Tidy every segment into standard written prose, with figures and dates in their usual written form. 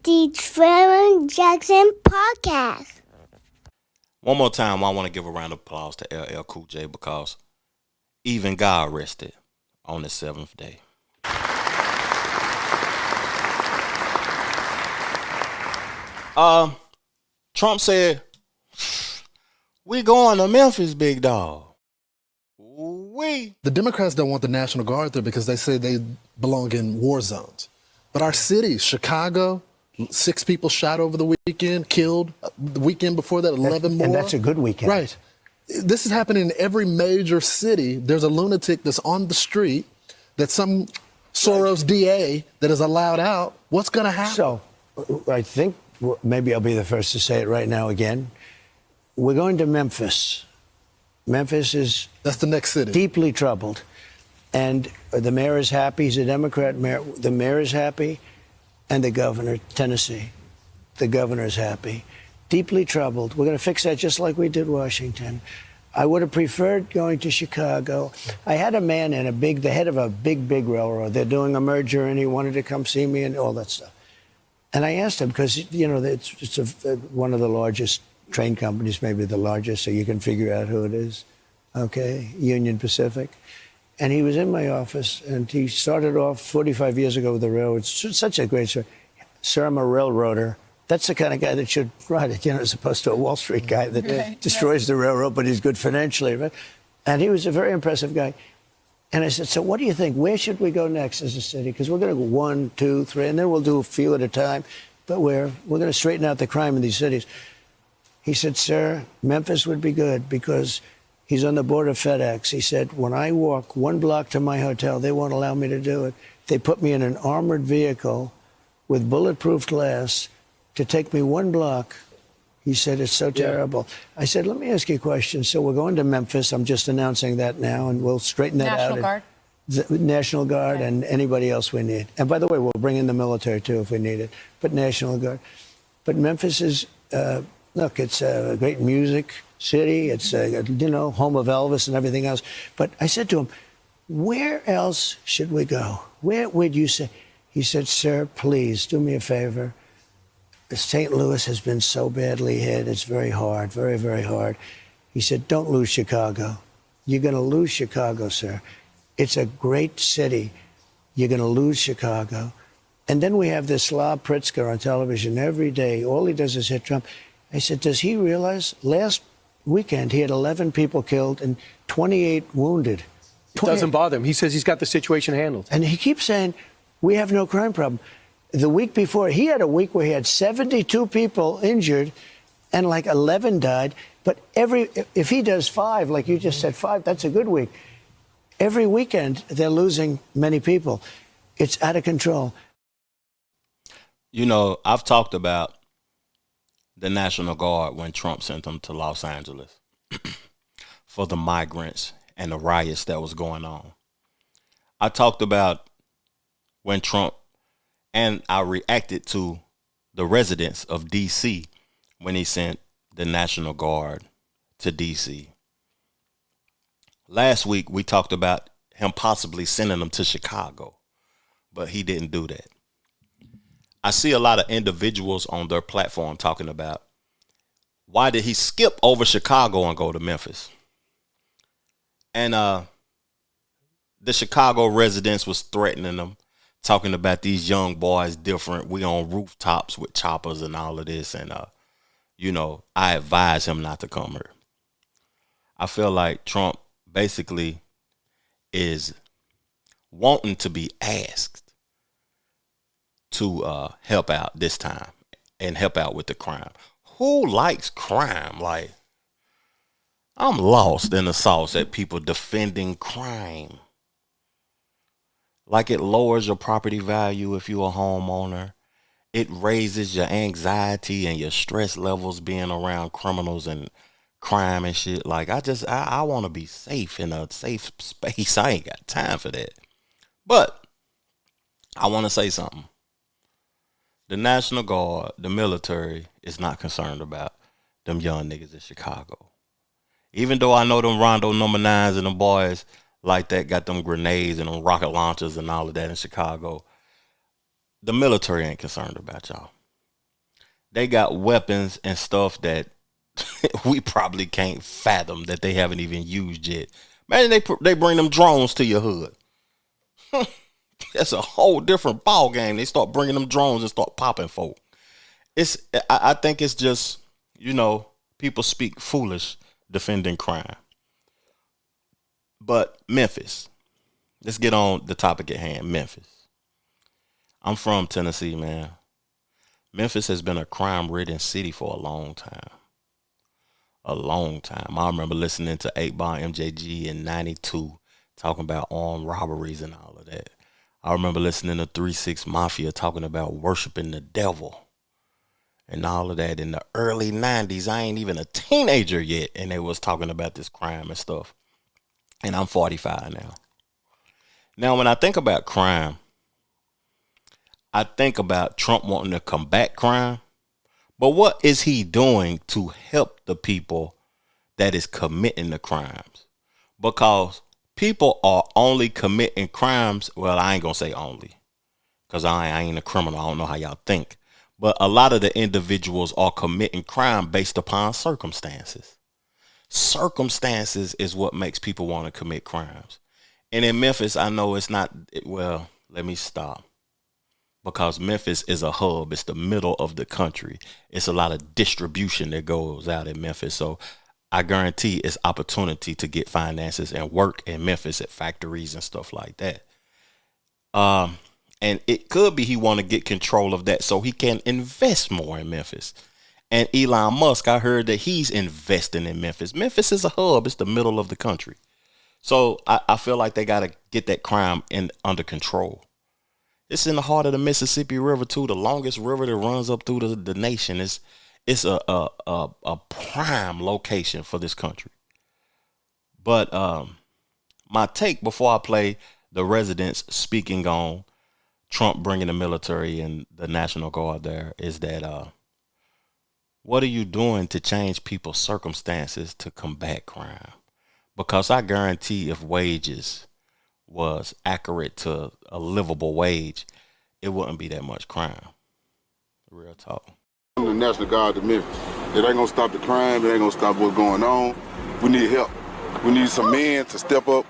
the Trevor Jackson Podcast. One more time, I want to give a round of applause to LL Cool J because even God rested on the seventh day. Trump said, "We going to Memphis, big dog." The Democrats don't want the National Guard there because they say they belong in war zones. But our cities, Chicago, 6 people shot over the weekend, killed. The weekend before that, 11 more. And that's a good weekend. Right. This is happening in every major city. There's a lunatic that's on the street that some Soros DA that is allowed out. What's going to happen? So I think maybe I'll be the first to say it right now again. We're going to Memphis. Memphis is That's the next city. Deeply troubled. And the mayor is happy. He's a Democrat mayor. The mayor is happy. And the governor, Tennessee, the governor is happy. Deeply troubled. We're going to fix that just like we did Washington. I would have preferred going to Chicago. I had a man the head of a big railroad. They're doing a merger, and he wanted to come see me and all that stuff. And I asked him, because, it's one of the largest train companies, maybe the largest, so you can figure out who it is. Okay, Union Pacific. And he was in my office, and he started off 45 years ago with the railroad. It's such a great story. Sir, I'm a railroader. That's the kind of guy that should run it, as opposed to a Wall Street guy that destroys the railroad, but he's good financially, right? And he was a very impressive guy. And I said, so what do you think? Where should we go next as a city? Because we're going to go 1, 2, 3, and then we'll do a few at a time. But we're going to straighten out the crime in these cities. He said, sir, Memphis would be good because he's on the board of FedEx. He said, when I walk 1 block to my hotel, they won't allow me to do it. They put me in an armored vehicle with bulletproof glass to take me 1 block. He said, it's so terrible. I said, let me ask you a question. So we're going to Memphis. I'm just announcing that now, and we'll straighten that out. National Guard? National Guard and anybody else we need. And by the way, we'll bring in the military, too, if we need it. But National Guard. But Memphis is, look, it's a great music city. It's, home of Elvis and everything else. But I said to him, where else should we go? Where would you say? He said, sir, please do me a favor. St. Louis has been so badly hit. It's very hard, very, very hard. He said, don't lose Chicago. You're going to lose Chicago, sir. It's a great city. You're going to lose Chicago. And then we have this Slav Pritzker on television every day. All he does is hit Trump. I said, does he realize last weekend he had 11 people killed and 28 wounded? It doesn't bother him. He says he's got the situation handled. And he keeps saying, we have no crime problem. The week before, he had a week where he had 72 people injured and like 11 died. But if he does 5, like you just said, 5, that's a good week. Every weekend, they're losing many people. It's out of control. I've talked about the National Guard when Trump sent them to Los Angeles for the migrants and the riots that was going on. I talked about when Trump, and I reacted to the residents of D.C. when he sent the National Guard to D.C. Last week, we talked about him possibly sending them to Chicago, but he didn't do that. I see a lot of individuals on their platform talking about why did he skip over Chicago and go to Memphis? And the Chicago residents was threatening them, talking about these young boys different. We on rooftops with choppers and all of this. And, I advise him not to come here. I feel like Trump basically is wanting to be asked to help out this time and help out with the crime. Who likes crime? Like, I'm lost in the sauce at people defending crime. Like, it lowers your property value if you're a homeowner. It raises your anxiety and your stress levels being around criminals and crime and shit. Like, I want to be safe in a safe space. I ain't got time for that. But I want to say something. The National Guard, the military, is not concerned about them young niggas in Chicago. Even though I know them Rondo number 9s and them boys like that got them grenades and them rocket launchers and all of that in Chicago, the military ain't concerned about y'all. they got weapons and stuff that we probably can't fathom that they haven't even used yet. Man, they bring them drones to your hood. That's a whole different ball game. They start bringing them drones and start popping folk. I think it's just, people speak foolish defending crime. But Memphis, let's get on the topic at hand. Memphis. I'm from Tennessee, man. Memphis has been a crime-ridden city for a long time. A long time. I remember listening to 8-Ball MJG in 92 talking about armed robberies and all of that. I remember listening to 3-6 Mafia talking about worshiping the devil and all of that in the early 90s. I ain't even a teenager yet, and they was talking about this crime and stuff. And I'm 45 now. Now, when I think about crime, I think about Trump wanting to combat crime. But what is he doing to help the people that is committing the crimes? Because people are only committing crimes. Well, I ain't going to say only, because I ain't a criminal. I don't know how y'all think. But a lot of the individuals are committing crime based upon circumstances. Circumstances is what makes people want to commit crimes. And in Memphis, I know it's not, well, let me stop. Because Memphis is a hub. It's the middle of the country. It's a lot of distribution that goes out in Memphis. So I guarantee it's opportunity to get finances and work in Memphis at factories and stuff like that. And it could be he want to get control of that so he can invest more in Memphis. And Elon Musk, I heard that he's investing in Memphis. Memphis is a hub. It's the middle of the country. So I feel like they got to get that crime under control. It's in the heart of the Mississippi River, too, the longest river that runs up through the nation. It's a prime location for this country. But my take before I play the residents speaking on Trump bringing the military and the National Guard there is that what are you doing to change people's circumstances to combat crime? Because I guarantee if wages was accurate to a livable wage, it wouldn't be that much crime. Real talk. The National Guard to Memphis. It ain't gonna stop the crime. It ain't gonna stop what's going on. We need help. We need some men to step up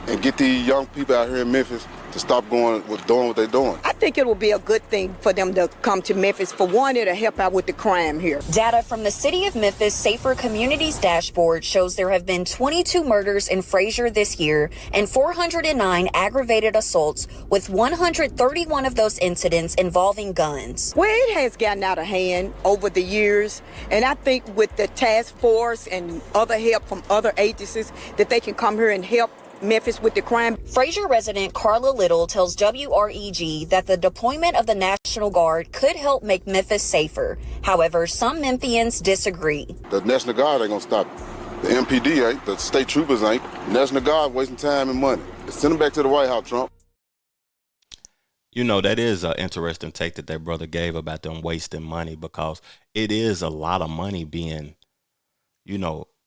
and get these young people out here in Memphis to stop doing what they're doing. I think it will be a good thing for them to come to Memphis. For one, it'll help out with the crime here. Data from the City of Memphis Safer Communities dashboard shows there have been 22 murders in Frazier this year and 409 aggravated assaults, with 131 of those incidents involving guns. Well, it has gotten out of hand over the years, and I think with the task force and other help from other agencies that they can come here and help Memphis with the crime. Frazier resident Carla Little tells WREG that the deployment of the National Guard could help make Memphis safer. However, some Memphians disagree. The National Guard ain't gonna stop it. The MPD ain't. The state troopers ain't. The National Guard wasting time and money. Send them back to the White House, Trump. That is an interesting take that brother gave about them wasting money, because it is a lot of money being,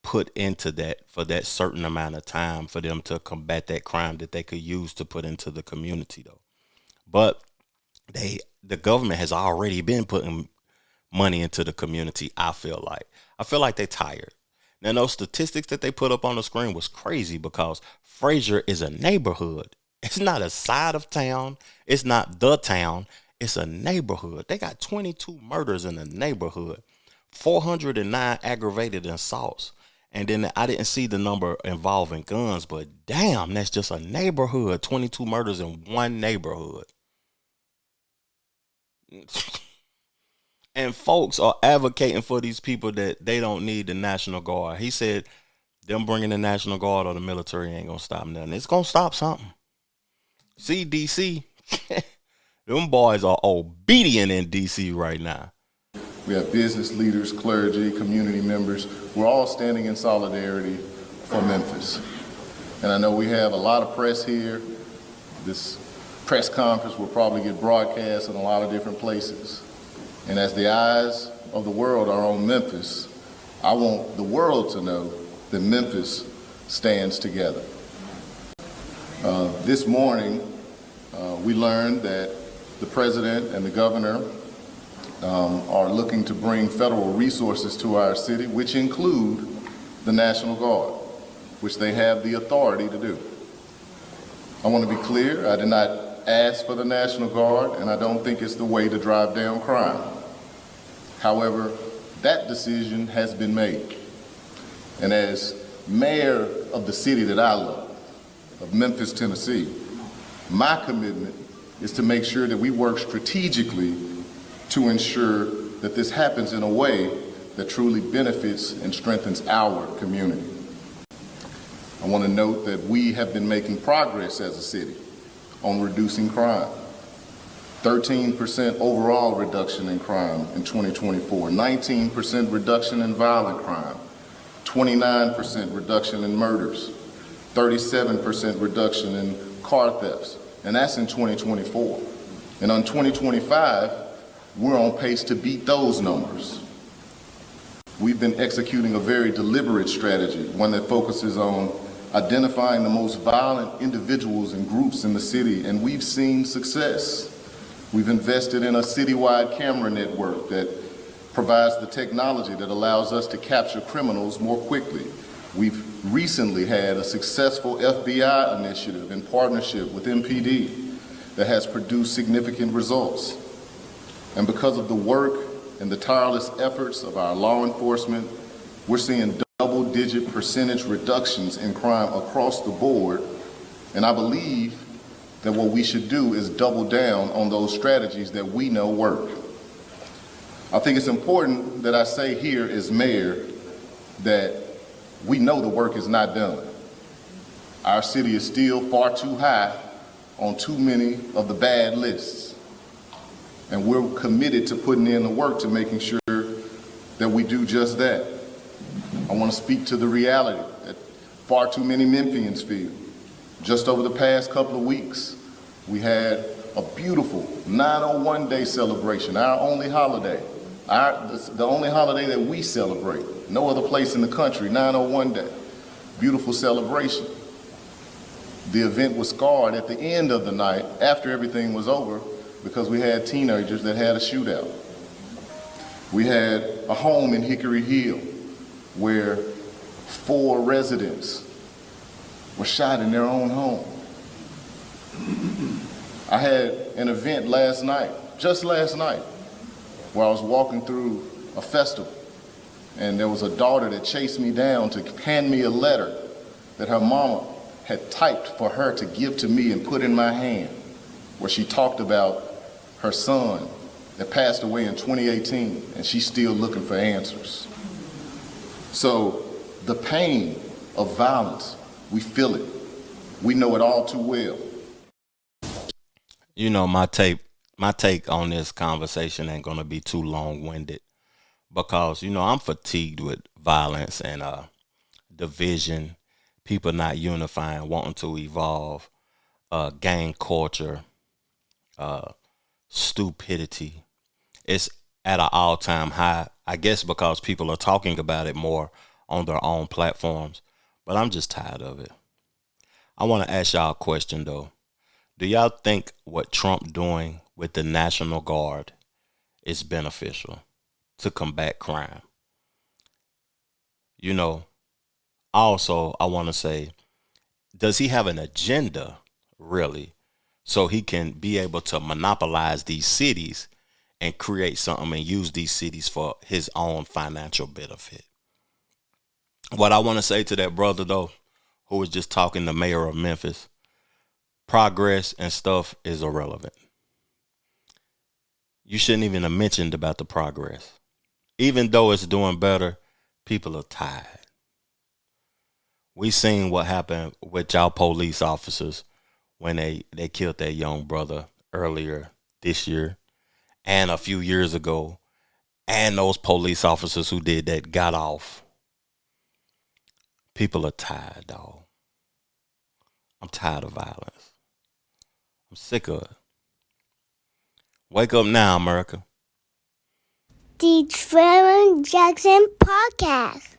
put into that for that certain amount of time for them to combat that crime that they could use to put into the community, though. But the government has already been putting money into the community. I feel like they're tired. Now, those statistics that they put up on the screen was crazy, because Frazier is a neighborhood. It's not a side of town. It's not the town. It's a neighborhood. They got 22 murders in the neighborhood, 409 aggravated assaults. And then I didn't see the number involving guns, but damn, that's just a neighborhood. 22 murders in one neighborhood. And folks are advocating for these people that they don't need the National Guard. He said them bringing the National Guard or the military ain't going to stop nothing. It's going to stop something. See, D.C., them boys are obedient in D.C. right now. We have business leaders, clergy, community members. We're all standing in solidarity for Memphis. And I know we have a lot of press here. This press conference will probably get broadcast in a lot of different places. And as the eyes of the world are on Memphis, I want the world to know that Memphis stands together. This morning, we learned that the president and the governor are looking to bring federal resources to our city, which include the National Guard, which they have the authority to do. I want to be clear, I did not ask for the National Guard, and I don't think it's the way to drive down crime. However, that decision has been made. And as mayor of the city that I love, of Memphis, Tennessee, my commitment is to make sure that we work strategically to ensure that this happens in a way that truly benefits and strengthens our community. I want to note that we have been making progress as a city on reducing crime. 13% overall reduction in crime in 2024, 19% reduction in violent crime, 29% reduction in murders, 37% reduction in car thefts, and that's in 2024. And on 2025, we're on pace to beat those numbers. We've been executing a very deliberate strategy, one that focuses on identifying the most violent individuals and groups in the city, and we've seen success. We've invested in a citywide camera network that provides the technology that allows us to capture criminals more quickly. We've recently had a successful FBI initiative in partnership with MPD that has produced significant results. And because of the work and the tireless efforts of our law enforcement, we're seeing double-digit percentage reductions in crime across the board. And I believe that what we should do is double down on those strategies that we know work. I think it's important that I say here as mayor that we know the work is not done. Our city is still far too high on too many of the bad lists. And we're committed to putting in the work to making sure that we do just that. I want to speak to the reality that far too many Memphians feel. Just over the past couple of weeks, we had a beautiful 901 Day celebration, our only holiday, the only holiday that we celebrate. No other place in the country, 901 Day. Beautiful celebration. The event was scarred at the end of the night, after everything was over, because we had teenagers that had a shootout. We had a home in Hickory Hill where 4 residents were shot in their own home. I had an event last night, just last night, where I was walking through a festival, and there was a daughter that chased me down to hand me a letter that her mama had typed for her to give to me and put in my hand, where she talked about her son that passed away in 2018, and she's still looking for answers. So the pain of violence, we feel it. We know it all too well. You know, my take on this conversation ain't gonna be too long-winded because, you know, I'm fatigued with violence and division, people not unifying, wanting to evolve, gang culture, stupidity. It's at an all-time high, I guess because people are talking about it more on their own platforms, but I'm just tired of it. I want to ask y'all a question, though. Do y'all think what Trump doing with the National Guard is beneficial to combat crime? You know, also, I want to say, does he have an agenda, really, so he can be able to monopolize these cities and create something and use these cities for his own financial benefit? What I want to say to that brother, though, who was just talking, the mayor of Memphis, progress and stuff is irrelevant. You shouldn't even have mentioned about the progress. Even though it's doing better, people are tired. We seen what happened with y'all police officers when they killed that young brother earlier this year and a few years ago, and those police officers who did that got off. People are tired, dog. I'm tired of violence. I'm sick of it. Wake up now, America. The Trevor Jackson Podcast.